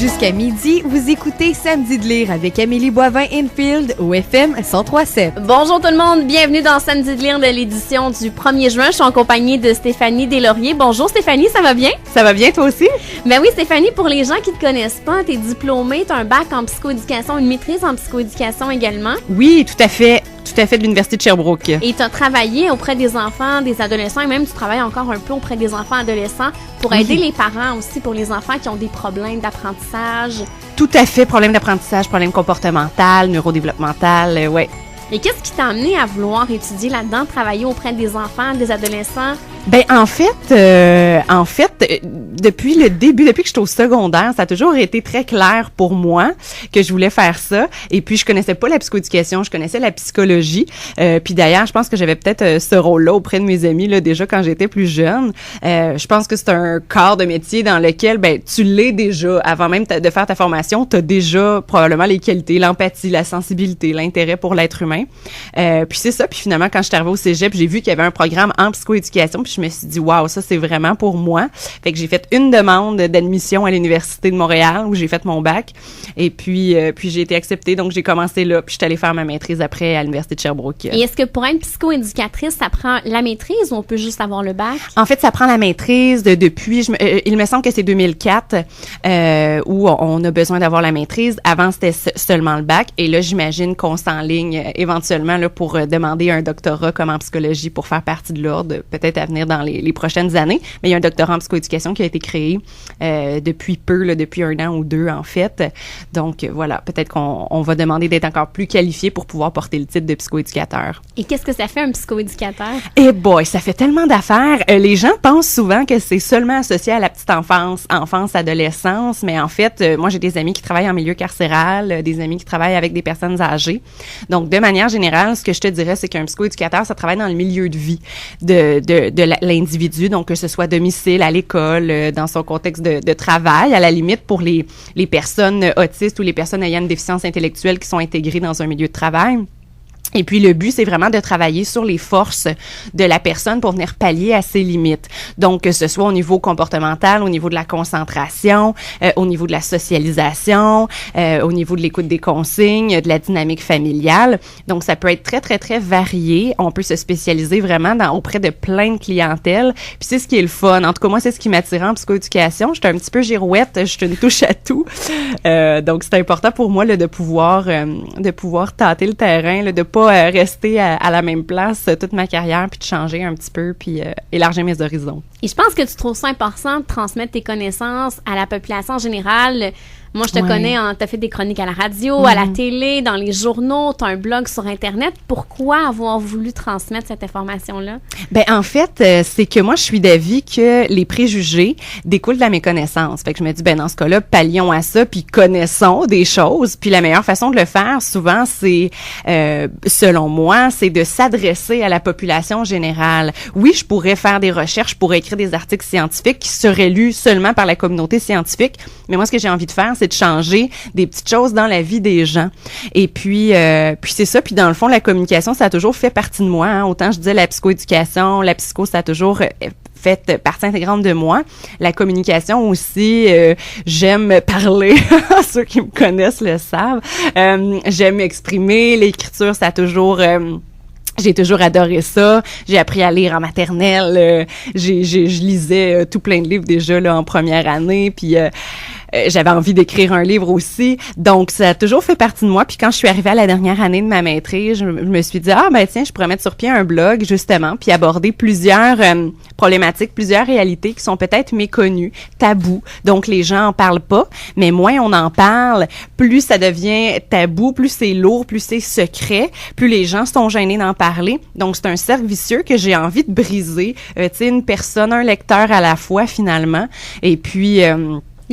Jusqu'à midi, vous écoutez Samedi de lire avec Amélie Boivin-Infield au FM 103.7. Bonjour tout le monde, bienvenue dans Samedi de lire de l'édition du 1er juin. Je suis en compagnie de Stéphanie Deslauriers. Bonjour Stéphanie, ça va bien? Ça va bien toi aussi? Ben oui Stéphanie, pour les gens qui te connaissent pas, t'es diplômée, t'as un bac en psychoéducation, une maîtrise en psychoéducation également. Oui, tout à fait de l'Université de Sherbrooke. Et tu as travaillé auprès des enfants, des adolescents, et même tu travailles encore un peu auprès des enfants adolescents pour aider les parents aussi, pour les enfants qui ont des problèmes d'apprentissage. Tout à fait, problème d'apprentissage, problème comportemental, neurodéveloppemental, ouais. Et qu'est-ce qui t'a amené à vouloir étudier là-dedans, travailler auprès des enfants, des adolescents? Ben en fait, depuis le début, depuis que j'étais au secondaire, ça a toujours été très clair pour moi que je voulais faire ça. Et puis je connaissais pas la psychoéducation, je connaissais la psychologie. Puis d'ailleurs, je pense que j'avais peut-être ce rôle-là auprès de mes amis là déjà quand j'étais plus jeune. Je pense que c'est un corps de métier dans lequel tu l'es déjà avant même de faire ta formation, t'as déjà probablement les qualités, l'empathie, la sensibilité, l'intérêt pour l'être humain. Puis c'est ça. Puis finalement, quand je suis arrivée au cégep, j'ai vu qu'il y avait un programme en psychoéducation. Puis je me suis dit, waouh, ça c'est vraiment pour moi. Fait que j'ai fait une demande d'admission à l'Université de Montréal où j'ai fait mon bac. Et puis j'ai été acceptée. Donc j'ai commencé là. Puis je suis allée faire ma maîtrise après à l'Université de Sherbrooke. Et est-ce que pour être psychoéducatrice, ça prend la maîtrise ou on peut juste avoir le bac? En fait, ça prend la maîtrise depuis, il me semble que c'est 2004 où on a besoin d'avoir la maîtrise. Avant, c'était seulement le bac. Et là, j'imagine qu'on s'enligne éventuellement là, pour demander un doctorat comme en psychologie pour faire partie de l'ordre, peut-être à venir dans les prochaines années. Mais il y a un doctorat en psychoéducation qui a été créé depuis peu, là, depuis 1 an ou 2 en fait. Donc voilà, peut-être qu'on va demander d'être encore plus qualifié pour pouvoir porter le titre de psychoéducateur. Et qu'est-ce que ça fait un psychoéducateur? Eh boy, ça fait tellement d'affaires. Les gens pensent souvent que c'est seulement associé à la petite enfance, adolescence, mais en fait, moi j'ai des amis qui travaillent en milieu carcéral, des amis qui travaillent avec des personnes âgées. Donc de manière générale, ce que je te dirais, c'est qu'un psychoéducateur, ça travaille dans le milieu de vie de l'individu, donc que ce soit à domicile, à l'école, dans son contexte de travail, à la limite pour les personnes autistes ou les personnes ayant une déficience intellectuelle qui sont intégrées dans un milieu de travail. Et puis, le but, c'est vraiment de travailler sur les forces de la personne pour venir pallier à ses limites. Donc, que ce soit au niveau comportemental, au niveau de la concentration, au niveau de la socialisation, au niveau de l'écoute des consignes, de la dynamique familiale. Donc, ça peut être très, très, très varié. On peut se spécialiser vraiment auprès de plein de clientèles. Puis, c'est ce qui est le fun. En tout cas, moi, c'est ce qui m'attire en psychoéducation. Je suis un petit peu girouette. Je suis une touche à tout. Donc, c'est important pour moi là, de pouvoir tâter le terrain, là, de pas rester à la même place toute ma carrière puis de changer un petit peu puis élargir mes horizons. Et je pense que tu trouves ça important de transmettre tes connaissances à la population en général. Moi, je te connais, t'as fait des chroniques à la radio, à la télé, dans les journaux, t'as un blog sur Internet. Pourquoi avoir voulu transmettre cette information-là? Ben, en fait, c'est que moi, je suis d'avis que les préjugés découlent de la méconnaissance. Fait que je me dis, dans ce cas-là, pallions à ça, puis connaissons des choses. Puis la meilleure façon de le faire, souvent, c'est, selon moi, c'est de s'adresser à la population générale. Oui, je pourrais faire des recherches, je pourrais écrire des articles scientifiques qui seraient lus seulement par la communauté scientifique. Mais moi, ce que j'ai envie de faire, c'est de changer des petites choses dans la vie des gens. Et puis c'est ça. Puis dans le fond, la communication, ça a toujours fait partie de moi. Hein. Autant je disais la psychoéducation, la psycho, ça a toujours fait partie intégrante de moi. La communication aussi, j'aime parler. Ceux qui me connaissent le savent. J'aime m'exprimer. L'écriture, ça a toujours... j'ai toujours adoré ça. J'ai appris à lire en maternelle. Je lisais tout plein de livres déjà là en première année. Puis j'avais envie d'écrire un livre aussi. Donc, ça a toujours fait partie de moi. Puis quand je suis arrivée à la dernière année de ma maîtrise, je me suis dit, tiens, je pourrais mettre sur pied un blog, justement, puis aborder plusieurs problématiques, plusieurs réalités qui sont peut-être méconnues, tabous. Donc, les gens en parlent pas. Mais moins on en parle, plus ça devient tabou, plus c'est lourd, plus c'est secret, plus les gens sont gênés d'en parler. Donc, c'est un cercle vicieux que j'ai envie de briser. Tu sais, une personne, un lecteur à la fois, finalement. Et puis...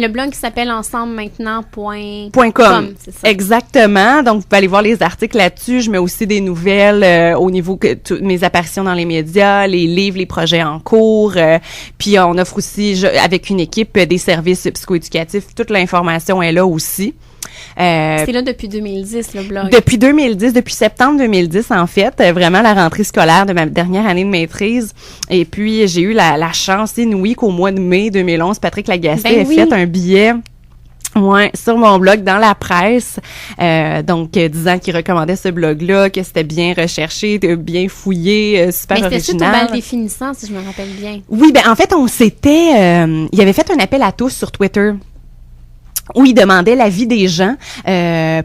Le blog qui s'appelle ensemblementnant.com. C'est ça. Exactement. Donc, vous pouvez aller voir les articles là-dessus. Je mets aussi des nouvelles au niveau que mes apparitions dans les médias, les livres, les projets en cours. Puis, on offre aussi, avec une équipe, des services psychoéducatifs. Toute l'information est là aussi. C'est là depuis 2010, le blog. Depuis 2010, depuis septembre 2010, en fait, vraiment la rentrée scolaire de ma dernière année de maîtrise. Et puis, j'ai eu la chance inouïe qu'au mois de mai 2011, Patrick Lagacé ait fait un billet Ouais, sur mon blog, dans la presse, donc disant qu'il recommandait ce blog-là, que c'était bien recherché, bien fouillé, super original. Mais c'était au bal des finissants, si je me rappelle bien. Oui, ben en fait, il avait fait un appel à tous sur Twitter où il demandait l'avis des gens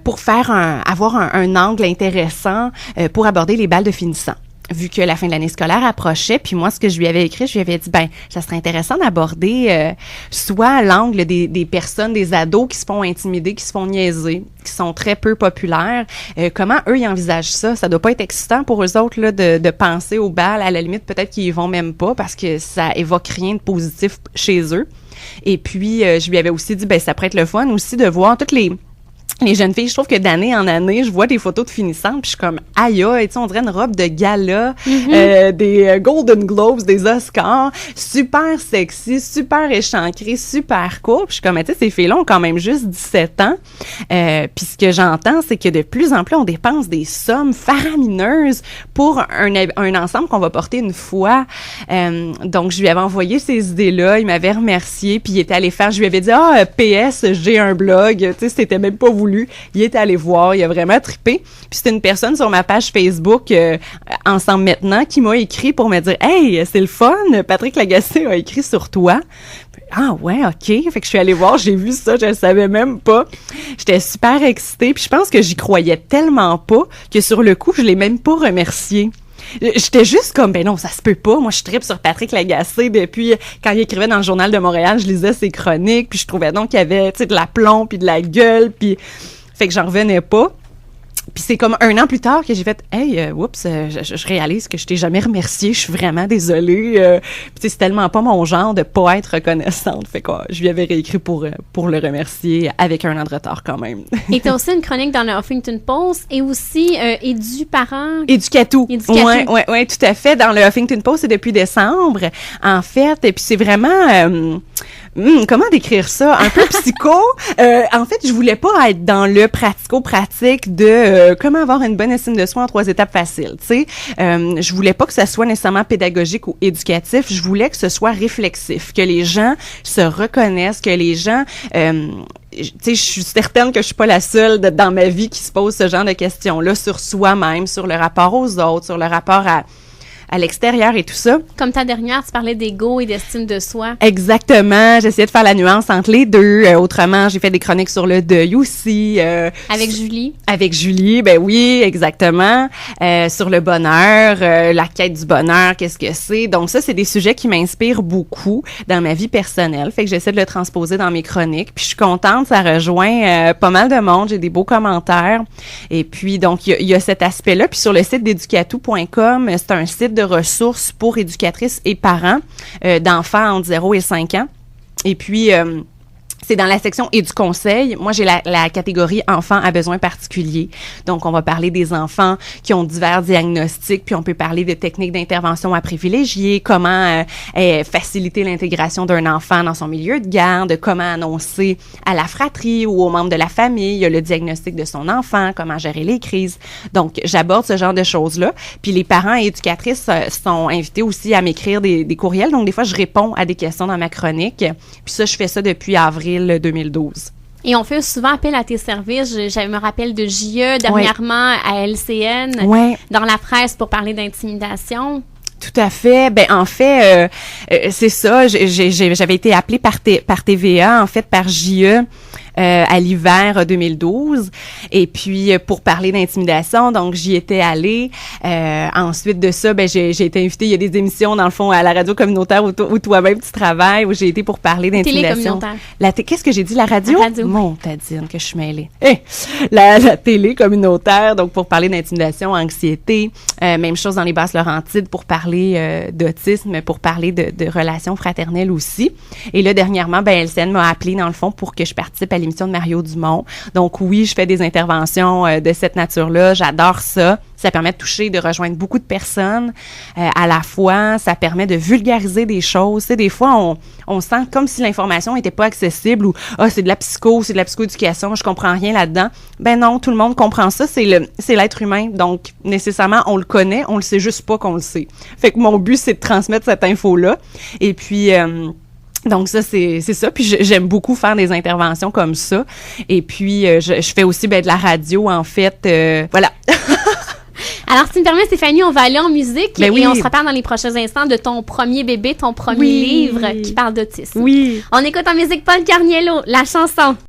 pour avoir un angle intéressant pour aborder les bals de finissants. Vu que la fin de l'année scolaire approchait, puis moi, ce que je lui avais écrit, je lui avais dit, ça serait intéressant d'aborder soit l'angle des personnes, des ados qui se font intimider, qui se font niaiser, qui sont très peu populaires. Comment eux, ils envisagent ça? Ça doit pas être excitant pour eux autres là, de penser au bal. À la limite, peut-être qu'ils y vont même pas parce que ça évoque rien de positif chez eux. Et puis, je lui avais aussi dit, ça pourrait être le fun aussi de voir toutes les jeunes filles. Je trouve que d'année en année, je vois des photos de finissantes, puis je suis comme, aïe, on dirait une robe de gala, des Golden Globes, des Oscars, super sexy, super échancrée, super court. Puis je suis comme, tu sais, ces filles-là ont quand même juste 17 ans. Puis ce que j'entends, c'est que de plus en plus, on dépense des sommes faramineuses pour un ensemble qu'on va porter une fois. Donc, je lui avais envoyé ces idées-là, il m'avait remercié, puis il était allé faire, je lui avais dit, PS, j'ai un blog, tu sais, c'était même pas voulu. Il est allé voir, il a vraiment trippé. Puis c'était une personne sur ma page Facebook Ensemble Maintenant qui m'a écrit pour me dire « Hey, c'est le fun, Patrick Lagacé a écrit sur toi. » Ah ouais, OK. Fait que je suis allée voir, j'ai vu ça, je le savais même pas. J'étais super excitée, puis je pense que j'y croyais tellement pas que sur le coup, je l'ai même pas remercié. J'étais juste comme, non, ça se peut pas. Moi, je trippe sur Patrick Lagacé depuis quand il écrivait dans le Journal de Montréal, je lisais ses chroniques, puis je trouvais donc qu'il y avait, tu sais, de l'aplomb, puis de la gueule, puis fait que j'en revenais pas. Puis c'est comme 1 an plus tard que j'ai fait « Hey, je réalise que je t'ai jamais remercié, je suis vraiment désolée. » Puis c'est tellement pas mon genre de pas être reconnaissante. Fait que je lui avais réécrit pour le remercier avec 1 an de retard quand même. Et t'as aussi une chronique dans le Huffington Post et aussi Éduparent. Éducatou. Ouais, tout à fait. Dans le Huffington Post, c'est depuis décembre, en fait. Et puis c'est vraiment... comment décrire ça? Un peu psycho. En fait, je voulais pas être dans le pratico-pratique de comment avoir une bonne estime de soi en 3 étapes faciles. Tu sais, je voulais pas que ça soit nécessairement pédagogique ou éducatif. Je voulais que ce soit réflexif, que les gens se reconnaissent, que les gens tu sais, je suis certaine que je suis pas la seule dans ma vie qui se pose ce genre de questions-là sur soi-même, sur le rapport aux autres, sur le rapport à l'extérieur et tout ça. Comme ta dernière, tu parlais d'ego et d'estime de soi. Exactement. J'essayais de faire la nuance entre les deux. Autrement, j'ai fait des chroniques sur le deuil aussi. Avec Julie. Avec Julie, ben oui, exactement. Sur le bonheur, la quête du bonheur, qu'est-ce que c'est. Donc ça, c'est des sujets qui m'inspirent beaucoup dans ma vie personnelle. Fait que j'essaie de le transposer dans mes chroniques. Puis je suis contente, ça rejoint pas mal de monde. J'ai des beaux commentaires. Et puis, donc, il y a cet aspect-là. Puis sur le site d'éducatou.com, c'est un site de ressources pour éducatrices et parents d'enfants entre 0 et 5 ans. Et puis, c'est dans la section Éduconseil. Moi, j'ai la catégorie enfants à besoins particuliers. Donc, on va parler des enfants qui ont divers diagnostics, puis on peut parler de techniques d'intervention à privilégier, comment faciliter l'intégration d'un enfant dans son milieu de garde, comment annoncer à la fratrie ou aux membres de la famille le diagnostic de son enfant, comment gérer les crises. Donc, j'aborde ce genre de choses-là. Puis, les parents et éducatrices sont invités aussi à m'écrire des courriels. Donc, des fois, je réponds à des questions dans ma chronique. Puis ça, je fais ça depuis avril 2012. Et on fait souvent appel à tes services. Je me rappelle de JE, dernièrement à LCN, dans la presse pour parler d'intimidation. Tout à fait. Ben en fait, c'est ça. J'avais été appelée par TVA, en fait, par JE. À l'hiver 2012, et puis pour parler d'intimidation, donc j'y étais allée. Ensuite de ça, ben j'ai été invitée. Il y a des émissions dans le fond à la radio communautaire où toi-même tu travailles, où j'ai été pour parler d'intimidation. Télé communautaire. Qu'est-ce que j'ai dit, la radio? La radio. Mon tadine que je suis mêlée. La télé communautaire, donc pour parler d'intimidation, anxiété. Même chose dans les Basses-Laurentides pour parler d'autisme, pour parler de relations fraternelles aussi. Et là dernièrement, ben LCN m'a appelée dans le fond pour que je participe à l'émission de Mario Dumont. Donc oui, je fais des interventions de cette nature-là. J'adore ça. Ça permet de toucher, de rejoindre beaucoup de personnes à la fois. Ça permet de vulgariser des choses. Tu sais, des fois, on sent comme si l'information n'était pas accessible ou « Ah, c'est de la psycho, c'est de la psychoéducation, je comprends rien là-dedans. » Ben non, tout le monde comprend ça. C'est l'être humain. Donc, nécessairement, on le connaît, on le sait juste pas qu'on le sait. Fait que mon but, c'est de transmettre cette info-là. Et puis... Donc ça, c'est ça. Puis j'aime beaucoup faire des interventions comme ça. Et puis, je fais aussi de la radio, en fait. Voilà. Alors, si tu me permets, Stéphanie, on va aller en musique Ben et oui. on se reparle dans les prochains instants de ton premier bébé, ton premier livre qui parle d'autisme. Oui. On écoute en musique Paul Carniello, la chanson.